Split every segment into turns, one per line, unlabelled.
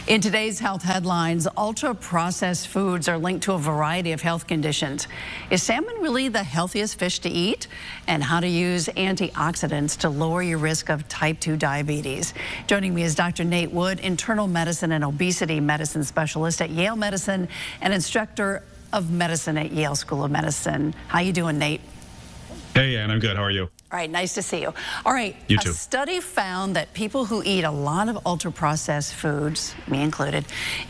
In today's health headlines, ultra-processed foods are linked to a variety of health conditions. Is salmon really the healthiest fish to eat? And how to use antioxidants to lower your risk of type 2 diabetes. Joining me is Dr. Nate Wood, internal medicine and obesity medicine specialist at Yale Medicine and instructor of medicine at Yale School of Medicine. How you doing, Nate?
Hey, Ann, I'm good. How are you?
All right, nice to see you. All right,
you too.
A study found that people who eat a lot of ultra-processed foods, me included,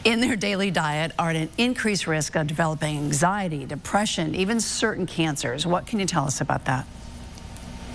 in their daily diet are at an increased risk of developing anxiety, depression, even certain cancers. What can you tell us about that?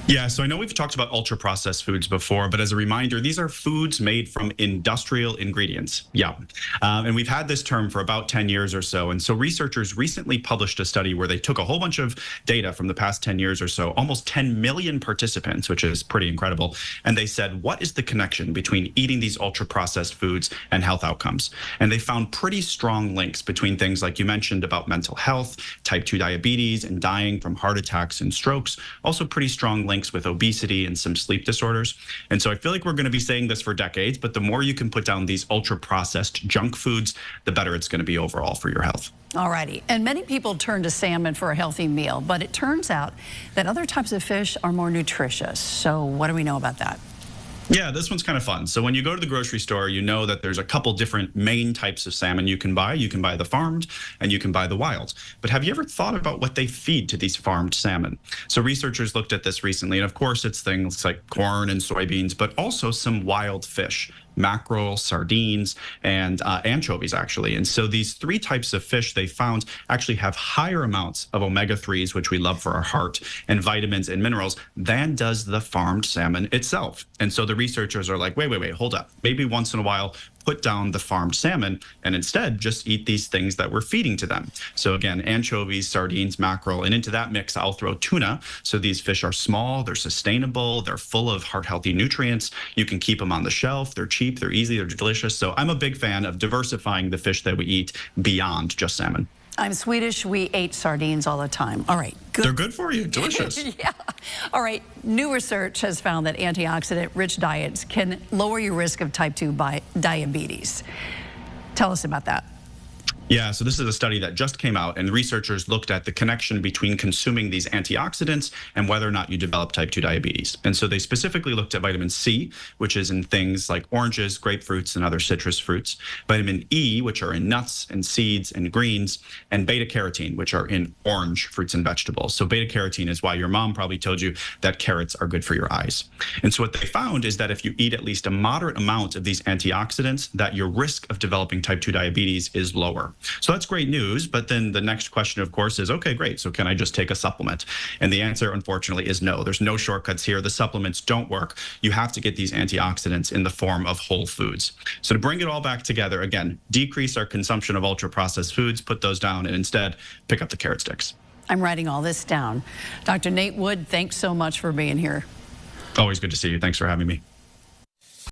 Yeah, so I know we've talked about ultra-processed foods before, but as a reminder, these are foods made from industrial ingredients. Yeah, and we've had this term for about 10 years or so. And so researchers recently published a study where they took a whole bunch of data from the past 10 years or so, almost 10 million participants, which is pretty incredible. And they said, what is the connection between eating these ultra-processed foods and health outcomes? And they found pretty strong links between things like you mentioned about mental health, type 2 diabetes, and dying from heart attacks and strokes. Also pretty strong links with obesity and some sleep disorders. And so I feel like we're going to be saying this for decades, but the more you can put down these ultra-processed junk foods, the better it's going to be overall for your health.
All righty. And many people turn to salmon for a healthy meal, but it turns out that other types of fish are more nutritious. So what do we know about that?
Yeah, this one's kind of fun. So when you go to the grocery store, you know that there's a couple different main types of salmon you can buy. You can buy the farmed and you can buy the wild. But have you ever thought about what they feed to these farmed salmon? So researchers looked at this recently, and of course it's things like corn and soybeans, but also some wild fish. Mackerel, sardines, and anchovies, actually. And so these three types of fish they found actually have higher amounts of omega-3s, which we love for our heart, and vitamins and minerals than does the farmed salmon itself. And so the researchers are like, wait, hold up. Maybe once in a while, put down the farmed salmon and instead just eat these things that we're feeding to them. So again, anchovies, sardines, mackerel, and into that mix, I'll throw tuna. So these fish are small, they're sustainable, they're full of heart-healthy nutrients. You can keep them on the shelf, they're cheap, they're easy, they're delicious. So I'm a big fan of diversifying the fish that we eat beyond just salmon.
I'm Swedish. We ate sardines all the time. All right. Good.
They're good for you. Delicious.
Yeah. All right. New research has found that antioxidant-rich diets can lower your risk of type 2 diabetes. Tell us about that.
Yeah, so this is a study that just came out, and researchers looked at the connection between consuming these antioxidants and whether or not you develop type 2 diabetes. And so they specifically looked at vitamin C, which is in things like oranges, grapefruits, and other citrus fruits, vitamin E, which are in nuts and seeds and greens, and beta-carotene, which are in orange fruits and vegetables. So beta-carotene is why your mom probably told you that carrots are good for your eyes. And so what they found is that if you eat at least a moderate amount of these antioxidants, that your risk of developing type 2 diabetes is lower. So that's great news, but then the next question, of course, is, okay, great, so can I just take a supplement? And the answer, unfortunately, is no. There's no shortcuts here. The supplements don't work. You have to get these antioxidants in the form of whole foods. So to bring it all back together, again, decrease our consumption of ultra-processed foods, put those down, and instead pick up the carrot sticks.
I'm writing all this down. Dr. Nate Wood, thanks so much for being here.
Always good to see you. Thanks for having me.